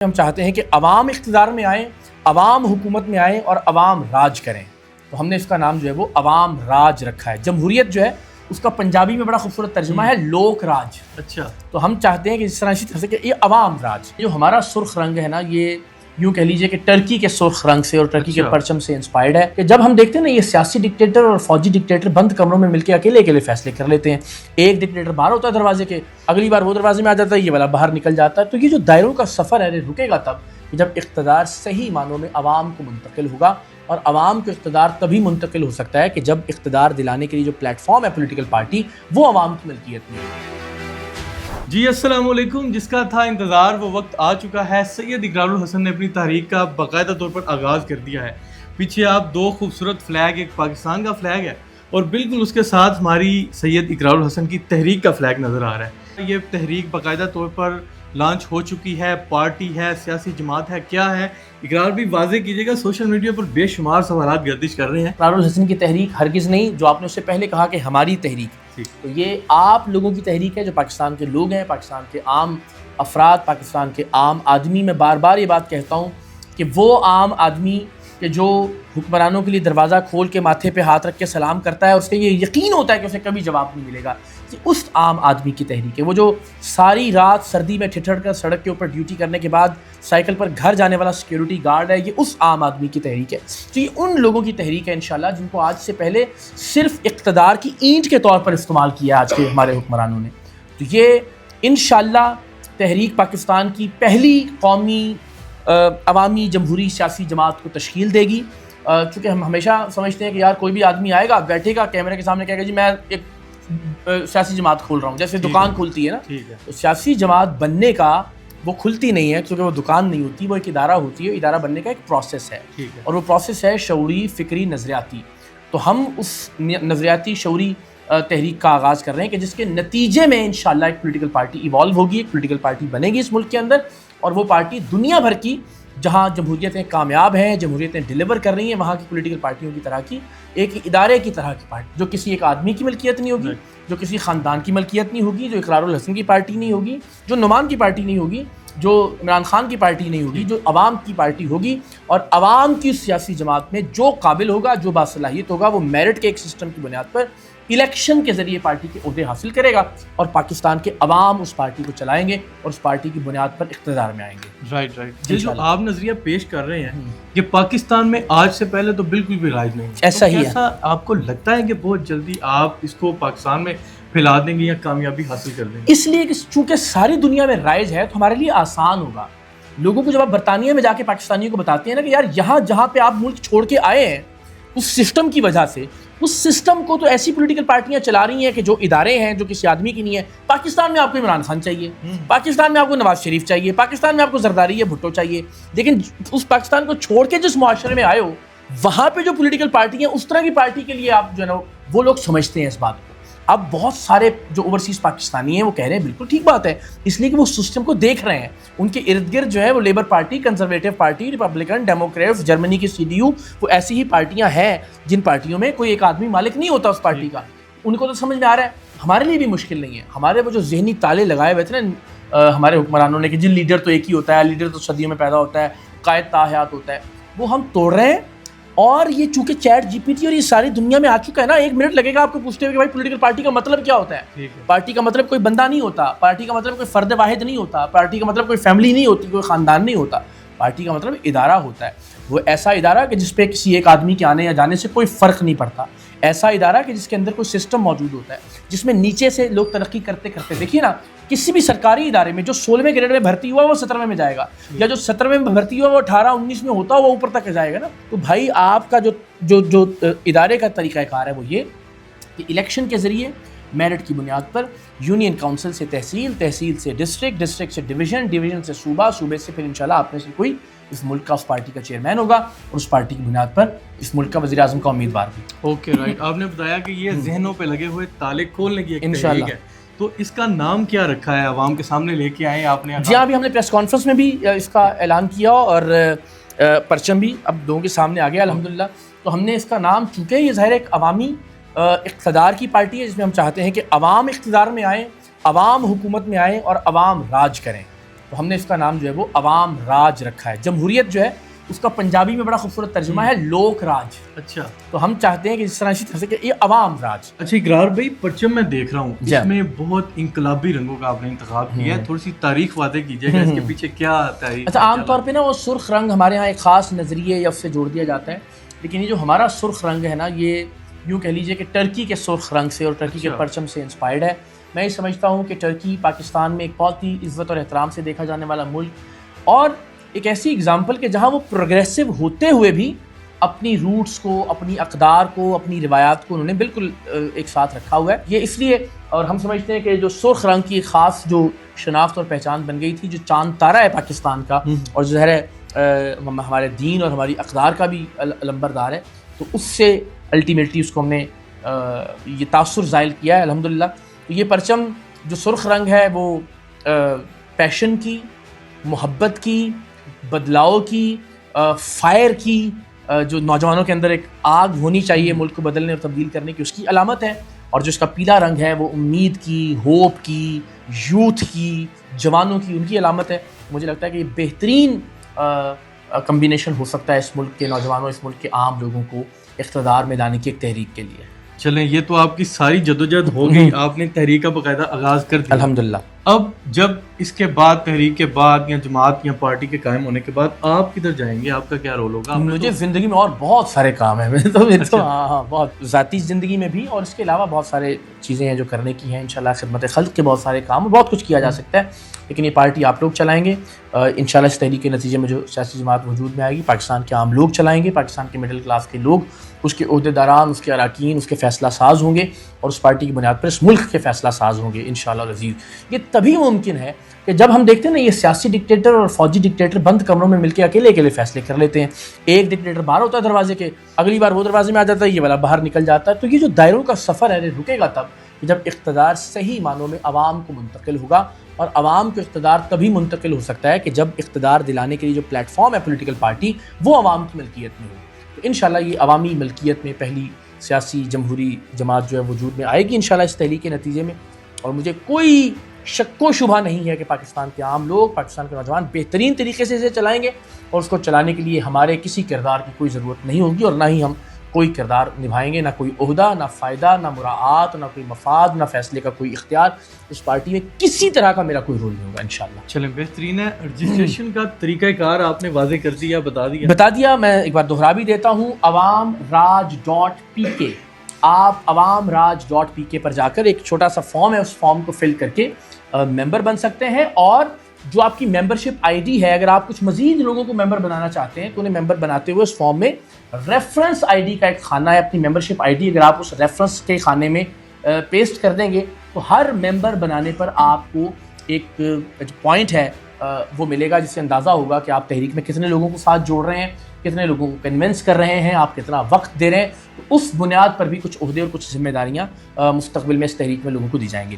ہم چاہتے ہیں کہ عوام اقتدار میں آئیں، عوام حکومت میں آئیں اور عوام راج کریں. تو ہم نے اس کا نام جو ہے وہ عوام راج رکھا ہے. جمہوریت جو ہے اس کا پنجابی میں بڑا خوبصورت ترجمہ ہے لوک راج. اچھا، تو ہم چاہتے ہیں کہ اس طرح سے کہ یہ عوام راج، جو ہمارا سرخ رنگ ہے نا، یہ یوں کہہ لیجئے کہ ٹرکی کے سرخ رنگ سے اور ٹرکی کے پرچم سے انسپائرڈ ہے. کہ جب ہم دیکھتے ہیں نا یہ سیاسی ڈکٹیٹر اور فوجی ڈکٹیٹر بند کمروں میں مل کے اکیلے فیصلے کر لیتے ہیں. ایک ڈکٹیٹر باہر ہوتا ہے دروازے کے، اگلی بار وہ دروازے میں آ جاتا ہے، یہ والا باہر نکل جاتا ہے. تو یہ جو دائروں کا سفر ہے رکے گا تب جب اقتدار صحیح معنوں میں عوام کو منتقل ہوگا. اور عوام کو اقتدار تبھی منتقل ہو سکتا ہے کہ جب اقتدار دلانے کے لیے جو پلیٹ فارم ہے پولیٹیکل پارٹی، وہ عوام کی ملکیت میں ہے. جی السلام علیکم. جس کا تھا انتظار وہ وقت آ چکا ہے. سید اقرار الحسن نے اپنی تحریک کا باقاعدہ طور پر آغاز کر دیا ہے. پیچھے آپ دو خوبصورت فلیگ، ایک پاکستان کا فلیگ ہے اور بالکل اس کے ساتھ ہماری سید اقرار الحسن کی تحریک کا فلیگ نظر آ رہا ہے. یہ تحریک باقاعدہ طور پر لانچ ہو چکی ہے، پارٹی ہے، سیاسی جماعت ہے، کیا ہے؟ اقرار بھی واضح کیجیے گا. سوشل میڈیا پر بے شمار سوالات گردش کر رہے ہیں. اقرار الحسن کی تحریک ہرگز نہیں، جو آپ نے اس سے پہلے کہا کہ ہماری تحریک، تو یہ آپ لوگوں کی تحریک ہے جو پاکستان کے لوگ ہیں، پاکستان کے عام افراد، پاکستان کے عام آدمی. میں بار بار یہ بات کہتا ہوں کہ وہ عام آدمی کہ جو حکمرانوں کے لیے دروازہ کھول کے ماتھے پہ ہاتھ رکھ کے سلام کرتا ہے، اس سے یہ یقین ہوتا ہے کہ اسے کبھی جواب نہیں ملے گا، کہ اس عام آدمی کی تحریک ہے. وہ جو ساری رات سردی میں ٹھٹھڑ کر سڑک کے اوپر ڈیوٹی کرنے کے بعد سائیکل پر گھر جانے والا سیکیورٹی گارڈ ہے، یہ اس عام آدمی کی تحریک ہے. تو یہ ان لوگوں کی تحریک ہے انشاءاللہ جن کو آج سے پہلے صرف اقتدار کی اینٹ کے طور پر استعمال کیا آج کے ہمارے حکمرانوں نے. تو یہ انشاءاللہ تحریک پاکستان کی پہلی قومی عوامی جمہوری سیاسی جماعت کو تشکیل دے گی. چونکہ ہم ہمیشہ سمجھتے ہیں کہ یار کوئی بھی آدمی آئے گا، بیٹھے گا کیمرے کے سامنے، کہے گا جی میں ایک سیاسی جماعت کھول رہا ہوں، جیسے دکان کھلتی ہے نا. تو سیاسی جماعت بننے کا وہ کھلتی نہیں ہے، کیونکہ وہ دکان نہیں ہوتی، وہ ایک ادارہ ہوتی ہے. ادارہ بننے کا ایک پروسیس ہے اور وہ پروسیس ہے شعوری، فکری، نظریاتی. تو ہم اس نظریاتی شعوری تحریک کا آغاز کر رہے ہیں کہ جس کے نتیجے میں انشاءاللہ ایک پولیٹیکل پارٹی ایوالو ہوگی، ایک پولیٹیکل پارٹی بنے گی اس ملک کے اندر. اور وہ پارٹی دنیا بھر کی جہاں جمہوریتیں کامیاب ہیں، جمہوریتیں ڈیلیور کر رہی ہیں، وہاں کی پولیٹیکل پارٹیوں کی طرح کی ایک ادارے کی طرح کی پارٹی، جو کسی ایک آدمی کی ملکیت نہیں ہوگی، جو کسی خاندان کی ملکیت نہیں ہوگی، جو اقرار الحسن کی پارٹی نہیں ہوگی، جو نعمان کی پارٹی نہیں ہوگی، جو عمران خان کی پارٹی نہیں ہوگی، جو عوام کی پارٹی ہوگی. اور عوام کی سیاسی جماعت میں جو قابل ہوگا، جو باصلاحیت ہوگا، وہ میرٹ کے ایک سسٹم کی بنیاد پر الیکشن کے ذریعے پارٹی کے عہدے حاصل کرے گا اور پاکستان کے عوام اس پارٹی کو چلائیں گے اور اس پارٹی کی بنیاد پر اقتدار میں آئیں گے. رائٹ. جو آپ نظریہ پیش کر رہے ہیں کہ پاکستان میں آج سے پہلے تو بالکل بھی رائج نہیں، ایسا ہی ہے. ایسا آپ کو لگتا ہے کہ بہت جلدی آپ اس کو پاکستان میں پھیلا دیں گے یا کامیابی حاصل کر دیں گے؟ اس لیے کہ چونکہ ساری دنیا میں رائج ہے تو ہمارے لیے آسان ہوگا. لوگوں کو جب آپ برطانیہ میں جا کے پاکستانیوں کو بتاتے ہیں نا کہ یار یہاں جہاں پہ آپ ملک چھوڑ کے آئے ہیں، اس سسٹم کی وجہ سے، اس سسٹم کو تو ایسی پولیٹیکل پارٹیاں چلا رہی ہیں کہ جو ادارے ہیں جو کسی آدمی کی نہیں ہے. پاکستان میں آپ کو عمران خان چاہیے، پاکستان میں آپ کو نواز شریف چاہیے، پاکستان میں آپ کو زرداری یا بھٹو چاہیے. لیکن اس پاکستان کو چھوڑ کے جس معاشرے میں آئے ہو، وہاں پہ جو پولیٹیکل پارٹی ہیں، اس طرح کی پارٹی کے لیے آپ جو ہے نا وہ لوگ سمجھتے ہیں اس بات کو. اب بہت سارے جو اوورسیز پاکستانی ہیں وہ کہہ رہے ہیں بالکل ٹھیک بات ہے، اس لیے کہ وہ سسٹم کو دیکھ رہے ہیں. ان کے ارد گرد جو ہے وہ labour party, conservative party, Republican, democrats, Germany کی CDU، وہ ایسی ہی پارٹیاں ہیں جن پارٹیوں میں کوئی ایک آدمی مالک نہیں ہوتا اس پارٹی کا. ان کو تو سمجھ میں آ رہا ہے. ہمارے لیے بھی مشکل نہیں ہے. ہمارے وہ جو ذہنی تالے لگائے ہوئے تھے نا ہمارے حکمرانوں نے کہ جن لیڈر تو ایک ہی ہوتا ہے، لیڈر تو صدیوں میں پیدا ہوتا ہے، قائد تا حیات ہوتا ہے، وہ ہم توڑ رہے ہیں. اور یہ چونکہ چیٹ GPT اور یہ ساری دنیا میں آ چکا ہے نا، 1 منٹ لگے گا آپ کو پوچھتے ہوئے کہ بھائی پولیٹیکل پارٹی کا مطلب کیا ہوتا ہے. پارٹی کا مطلب کوئی بندہ نہیں ہوتا، پارٹی کا مطلب کوئی فرد واحد نہیں ہوتا، پارٹی کا مطلب کوئی فیملی نہیں ہوتی، کوئی خاندان نہیں ہوتا. پارٹی کا مطلب ادارہ ہوتا ہے. وہ ایسا ادارہ کہ جس پہ کسی ایک آدمی کے آنے یا جانے سے کوئی فرق نہیں پڑتا. ایسا ادارہ کہ جس کے اندر کوئی سسٹم موجود ہوتا ہے، جس میں نیچے سے لوگ ترقی کرتے کرتے، دیکھیے نا کسی بھی سرکاری ادارے میں جو 16ویں گریڈ میں بھرتی ہوا وہ 17ویں میں جائے گا، یا جو 17ویں میں بھرتی ہوا وہ 18-19 میں ہوتا وہ اوپر تک جائے گا نا. تو بھائی آپ کا جو ادارے کا طریقہ کار ہے وہ یہ کہ الیکشن کے ذریعے میرٹ کی بنیاد پر یونین کاؤنسل سے تحصیل، تحصیل سے ڈسٹرکٹ، ڈسٹرکٹ سے ڈویژن، ڈویژن سے صوبہ، صوبے سے پھر انشاءاللہ آپ میں سے کوئی اس ملک کا اس پارٹی کا چیئرمین ہوگا اور اس پارٹی کی بنیاد پر اس ملک کا وزیر اعظم کا امیدوار بھی. Okay right. آپ نے بتایا کہ یہ ذہنوں پہ لگے ہوئے تالے کھولنے کی ایک تحریک ہے، تو اس کا نام کیا رکھا ہے؟ عوام کے سامنے لے کے آئے آپ نے؟ جی ہاں، ابھی ہم نے پریس کانفرنس میں بھی اس کا اعلان کیا اور پرچم بھی اب لوگوں کے سامنے آ گیا الحمدللہ. تو ہم نے اس کا نام، چونکہ یہ ظاہر ایک عوامی اقتدار کی پارٹی ہے جس میں ہم چاہتے ہیں کہ عوام اقتدار میں آئیں، عوام حکومت میں آئیں اور عوام راج کریں. تو ہم نے اس کا نام جو ہے وہ عوام راج رکھا ہے. جمہوریت جو ہے اس کا پنجابی میں بڑا خوبصورت ترجمہ ہے لوک راج. اچھا تو ہم چاہتے ہیں کہ جس طرح اسی طرح سے کہ یہ عوام راج. اچھا اقرار بھائی پرچم میں دیکھ رہا ہوں اس میں بہت انقلابی رنگوں کا آپ نے انتخاب کیا ہے, تھوڑی سی تاریخ واضح کیجیے گا اس کے پیچھے کیا تاریخ. اچھا عام طور پہ نا وہ سرخ رنگ ہمارے ہاں ایک خاص نظریے یا اس سے جوڑ دیا جاتا ہے, لیکن یہ جو ہمارا سرخ رنگ ہے نا یہ یوں کہہ لیجیے کہ ٹرکی کے سرخ رنگ سے اور ٹرکی کے پرچم سے انسپائرڈ ہے. میں یہ سمجھتا ہوں کہ ٹرکی پاکستان میں ایک بہت ہی عزت اور احترام سے دیکھا جانے والا ملک اور ایک ایسی اگزامپل کہ جہاں وہ پروگریسو ہوتے ہوئے بھی اپنی روٹس کو, اپنی اقدار کو, اپنی روایات کو انہوں نے بالکل ایک ساتھ رکھا ہوا ہے. یہ اس لیے اور ہم سمجھتے ہیں کہ جو سرخ رنگ کی خاص جو شناخت اور پہچان بن گئی تھی, جو چاند تارہ ہے پاکستان کا اور جو ظاہر ہے ہمارے دین اور ہماری اقدار کا بھی علمبردار ہے, تو اس سے الٹیمیٹلی اس کو ہم نے یہ تاثر زائل کیا ہے الحمدللہ. تو یہ پرچم جو سرخ رنگ ہے وہ پیشن کی, محبت کی, بدلاؤ کی, فائر کی, جو نوجوانوں کے اندر ایک آگ ہونی چاہیے ملک کو بدلنے اور تبدیل کرنے کی, اس کی علامت ہے. اور جو اس کا پیلا رنگ ہے وہ امید کی, ہوپ کی, یوتھ کی, جوانوں کی, ان کی علامت ہے. مجھے لگتا ہے کہ یہ بہترین کمبینیشن ہو سکتا ہے اس ملک کے نوجوانوں, اس ملک کے عام لوگوں کو اقتدار میں لانے کی ایک تحریک کے لیے. چلیں یہ تو آپ کی ساری جدوجہد ہو گئی, آپ نے تحریک کا باقاعدہ آغاز کر دیا الحمدللہ. اب جب اس کے بعد تحریک کے بعد یا جماعت یا پارٹی کے قائم ہونے کے بعد آپ کدھر جائیں گے, آپ کا کیا رول ہوگا؟ مجھے زندگی میں اور بہت سارے کام ہیں تو ہاں بہت ذاتی زندگی میں بھی, اور اس کے علاوہ بہت سارے چیزیں ہیں جو کرنے کی ہیں. انشاءاللہ خدمت خلق کے بہت سارے کام, بہت کچھ کیا جا سکتا ہے, لیکن یہ پارٹی آپ لوگ چلائیں گے انشاءاللہ. اس تحریک کے نتیجے میں جو سیاسی جماعت وجود میں آئے گی, پاکستان کے عام لوگ چلائیں گے, پاکستان کے مڈل کلاس کے لوگ, اس کے عہدیداران, اس کے اراکین, اس کے فیصلہ ساز ہوں گے, اور اس پارٹی کی بنیاد پر اس ملک کے فیصلہ ساز ہوں گے انشاءاللہ العزیز. یہ تبھی ممکن ہے کہ جب ہم دیکھتے ہیں نا یہ سیاسی ڈکٹیٹر اور فوجی ڈکٹیٹر بند کمروں میں مل کے اکیلے فیصلے کر لیتے ہیں. ایک ڈکٹیٹر باہر ہوتا ہے دروازے کے, اگلی بار وہ دروازے میں آ جاتا ہے, یہ والا باہر نکل جاتا ہے. تو یہ جو دائروں کا سفر ہے یہ رکے گا تب جب اقتدار صحیح معنوں میں عوام کو منتقل ہوگا, اور عوام کو اقتدار تبھی منتقل ہو سکتا ہے کہ جب اقتدار دلانے کے لیے جو پلیٹ فارم ہے پولیٹیکل پارٹی وہ عوام کی ملکیت میں ہو. تو انشاءاللہ یہ عوامی ملکیت میں پہلی سیاسی جمہوری جماعت جو ہے وجود میں آئے گی انشاءاللہ اس تحریک کے نتیجے میں. اور مجھے کوئی شک و شبہ نہیں ہے کہ پاکستان کے عام لوگ, پاکستان کے نوجوان بہترین طریقے سے اسے چلائیں گے, اور اس کو چلانے کے لیے ہمارے کسی کردار کی کوئی ضرورت نہیں ہوگی, اور نہ ہی ہم کوئی کردار نبھائیں گے, نہ کوئی عہدہ, نہ فائدہ, نہ مراعات, نہ کوئی مفاد, نہ فیصلے کا کوئی اختیار. اس پارٹی میں کسی طرح کا میرا کوئی رول نہیں ہوگا انشاءاللہ. چلیں بہترین ہے. رجسٹریشن کا طریقہ کار آپ نے واضح کر دیا, بتا دیا. میں ایک بار دوہرا بھی دیتا ہوں, awamraj.pk. آپ awamraj.pk پر جا کر ایک چھوٹا سا فارم ہے, اس فارم کو فل کر کے ممبر بن سکتے ہیں. اور جو آپ کی ممبرشپ آئی ڈی ہے, اگر آپ کچھ مزید لوگوں کو ممبر بنانا چاہتے ہیں تو انہیں ممبر بناتے ہوئے اس فارم میں ریفرنس آئی ڈی کا ایک خانہ ہے, اپنی ممبرشپ آئی ڈی اگر آپ اس ریفرنس کے خانے میں پیسٹ کر دیں گے تو ہر ممبر بنانے پر آپ کو ایک پوائنٹ ہے وہ ملے گا, جس سے اندازہ ہوگا کہ آپ تحریک میں کتنے لوگوں کو ساتھ جوڑ رہے ہیں, کتنے لوگوں کو کنونس کر رہے ہیں, آپ کتنا وقت دے رہے ہیں. تو اس بنیاد پر بھی کچھ عہدے اور کچھ ذمہ داریاں مستقبل میں اس تحریک میں لوگوں کو دی جائیں گی.